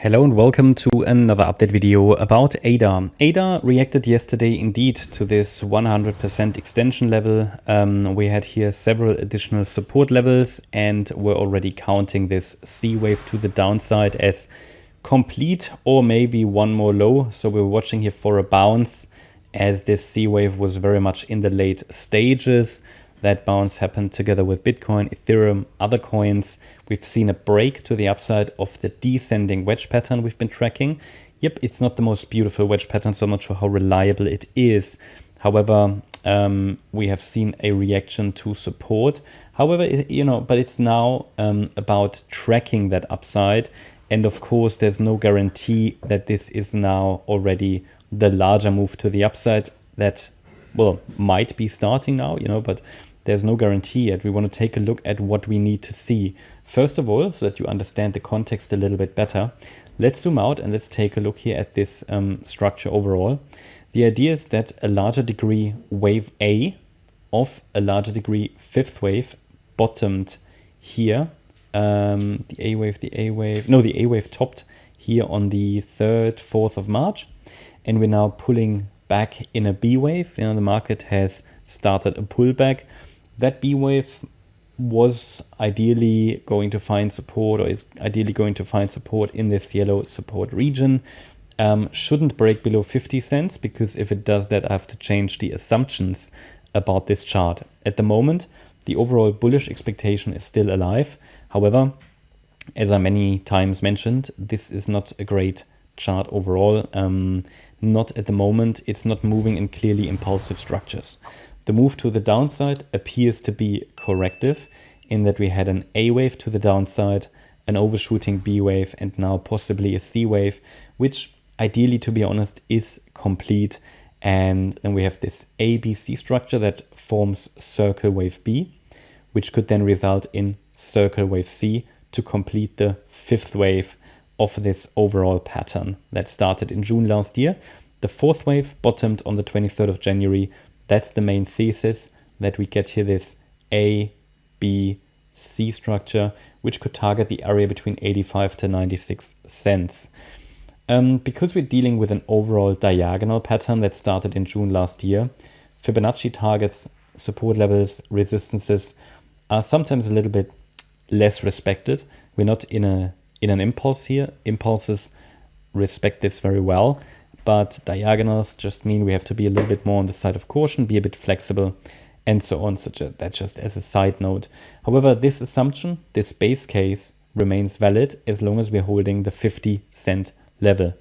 Hello and welcome to another update video about ADA. ADA reacted yesterday indeed to this 100% extension level. We had here several additional support levels and we're already counting this C wave to the downside as complete or maybe one more low. So we're watching here for a bounce as this C wave was very much in the late stages. That bounce happened together with Bitcoin, Ethereum, other coins. We've seen a break to the upside of the descending wedge pattern we've been tracking. Yep, it's not the most beautiful wedge pattern, so I'm not sure how reliable it is. However, we have seen a reaction to support. However, but it's now about tracking that upside. And of course, there's no guarantee that this is now already the larger move to the upside that, well, might be starting now, but there's no guarantee yet. We want to take a look at what we need to see. First of all, so that you understand the context a little bit better, let's zoom out and let's take a look here at this structure overall. The idea is that a larger degree wave A of a larger degree fifth wave bottomed here. The A wave topped here on the 3rd, 4th of March. And we're now pulling back in a B wave. The market has started a pullback. That B wave was ideally going to find support, or is ideally going to find support in this yellow support region. Shouldn't break below 50 cents, because if it does that, I have to change the assumptions about this chart. At the moment, the overall bullish expectation is still alive. However, as I many times mentioned, this is not a great chart overall. Not at the moment. It's not moving in clearly impulsive structures. The move to the downside appears to be corrective, in that we had an A wave to the downside, an overshooting B wave, and now possibly a C wave, which ideally, to be honest, is complete. And then we have this ABC structure that forms circle wave B, which could then result in circle wave C to complete the fifth wave of this overall pattern that started in June last year. The fourth wave bottomed on the 23rd of January. That's the main thesis, that we get here this A, B, C structure, which could target the area between 85 to 96 cents. Because we're dealing with an overall diagonal pattern that started in June last year, Fibonacci targets, support levels, resistances are sometimes a little bit less respected. We're not in an impulse here. Impulses respect this very well. But diagonals just mean we have to be a little bit more on the side of caution, be a bit flexible, and so on. So that just as a side note. However, this assumption, this base case, remains valid as long as we're holding the 50-cent level.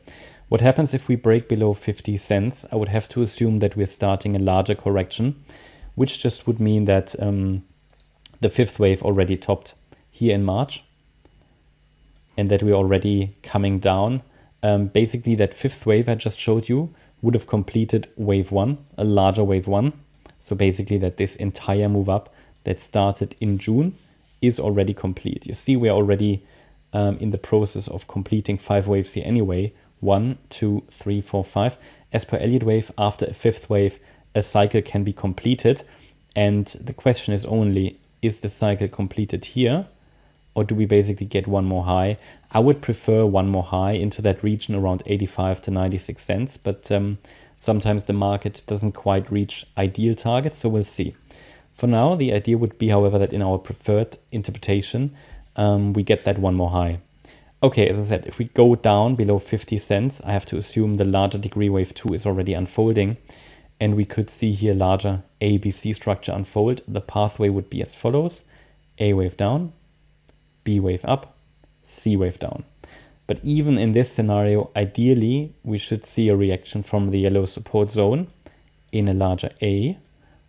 What happens if we break below 50 cents? I would have to assume that we're starting a larger correction, which just would mean that the fifth wave already topped here in March, and that we're already coming down. Basically, that fifth wave I just showed you would have completed wave one, a larger wave one. So basically that this entire move up that started in June is already complete. You see, we're already in the process of completing 5 waves here anyway. 1, 2, 3, 4, 5. As per Elliott wave, after a fifth wave, a cycle can be completed. And the question is only, is the cycle completed here? Or do we basically get one more high? I would prefer one more high into that region around 85 to 96 cents. But sometimes the market doesn't quite reach ideal targets, so we'll see. For now, the idea would be, however, that in our preferred interpretation, we get that one more high. Okay, as I said, if we go down below 50 cents, I have to assume the larger degree wave 2 is already unfolding. And we could see here larger ABC structure unfold. The pathway would be as follows: A wave down, B wave up, C wave down. But even in this scenario, ideally, we should see a reaction from the yellow support zone in a larger A.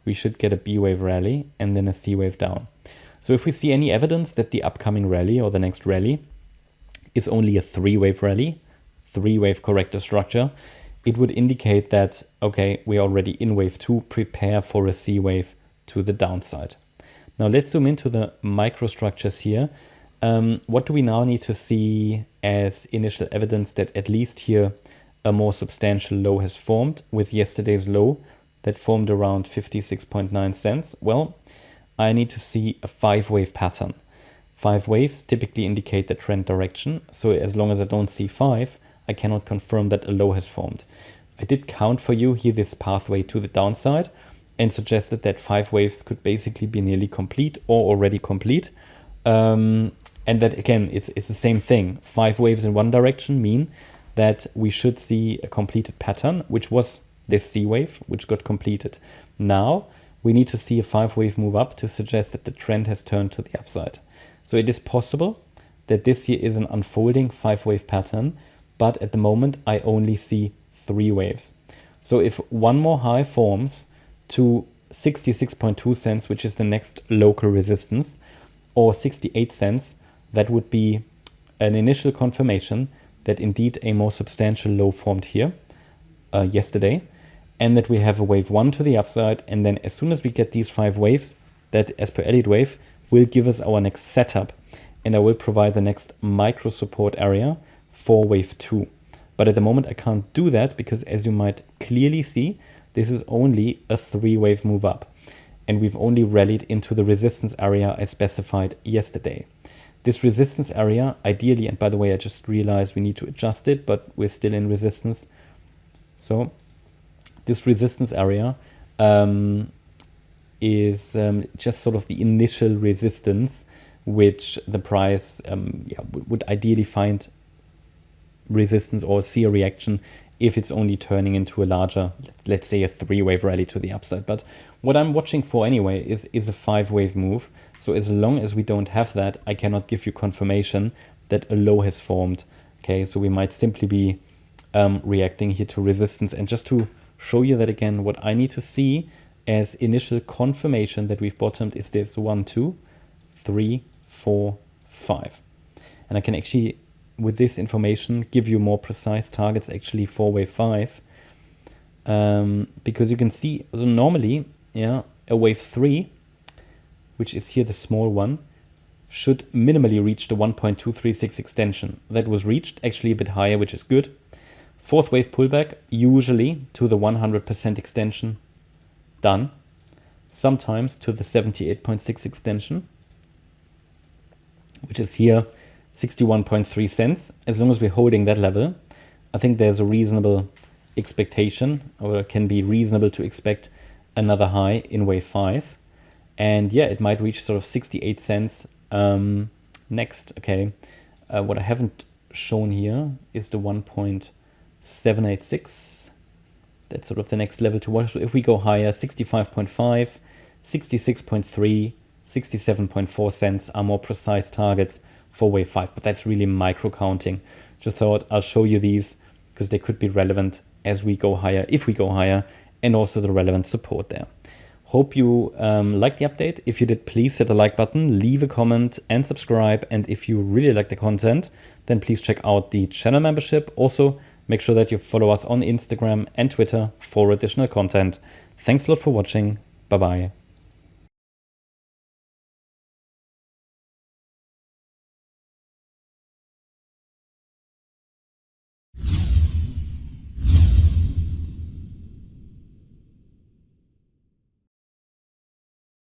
We should get a B wave rally and then a C wave down. So if we see any evidence that the upcoming rally or the next rally is only a 3-wave rally, 3-wave corrective structure, it would indicate that, okay, we're already in wave 2, prepare for a C wave to the downside. Now let's zoom into the microstructures here. What do we now need to see as initial evidence that at least here a more substantial low has formed with yesterday's low that formed around 56.9 cents? Well, I need to see a 5-wave pattern. 5 waves typically indicate the trend direction. So as long as I don't see 5, I cannot confirm that a low has formed. I did count for you here this pathway to the downside and suggested that 5 waves could basically be nearly complete or already complete. And that again, it's the same thing. 5 waves in one direction mean that we should see a completed pattern, which was this C wave, which got completed. Now we need to see a 5 wave move up to suggest that the trend has turned to the upside. So it is possible that this here is an unfolding 5 wave pattern, but at the moment I only see 3 waves. So if one more high forms to 66.2 cents, which is the next local resistance, or 68 cents, that would be an initial confirmation that indeed a more substantial low formed here yesterday, and that we have a wave 1 to the upside. And then as soon as we get these 5 waves, that as per Elliott wave will give us our next setup, and I will provide the next micro support area for wave 2. But at the moment I can't do that because, as you might clearly see, this is only a 3 wave move up, and we've only rallied into the resistance area I specified yesterday. This resistance area ideally, and by the way I just realized we need to adjust it, but we're still in resistance. So this resistance area is just sort of the initial resistance, which the price would ideally find resistance or see a reaction if it's only turning into a larger, let's say a 3-wave rally to the upside. But what I'm watching for anyway is a 5-wave move. So as long as we don't have that, I cannot give you confirmation that a low has formed. Okay, so we might simply be reacting here to resistance. And just to show you that again, what I need to see as initial confirmation that we've bottomed is this 1, 2, 3, 4, 5. And I can actually, with this information, give you more precise targets actually for wave 5. Because you can see, so normally, a wave 3, which is here the small one, should minimally reach the 1.236 extension. That was reached, actually a bit higher, which is good. 4th wave pullback, usually to the 100% extension, done. Sometimes to the 78.6 extension, which is here 61.3 cents. As long as we're holding that level, I think there's a reasonable expectation, or it can be reasonable to expect another high in wave 5. And yeah, it might reach sort of 68 cents next. Okay, what I haven't shown here is the 1.786. That's sort of the next level to watch. So if we go higher, 65.5, 66.3, 67.4 cents are more precise targets for wave 5, but that's really micro counting. Just thought I'll show you these because they could be relevant as we go higher, if we go higher, and also the relevant support there. Hope you liked the update. If you did, please hit the like button, leave a comment and subscribe. And if you really like the content, then please check out the channel membership. Also, make sure that you follow us on Instagram and Twitter for additional content. Thanks a lot for watching. Bye-bye.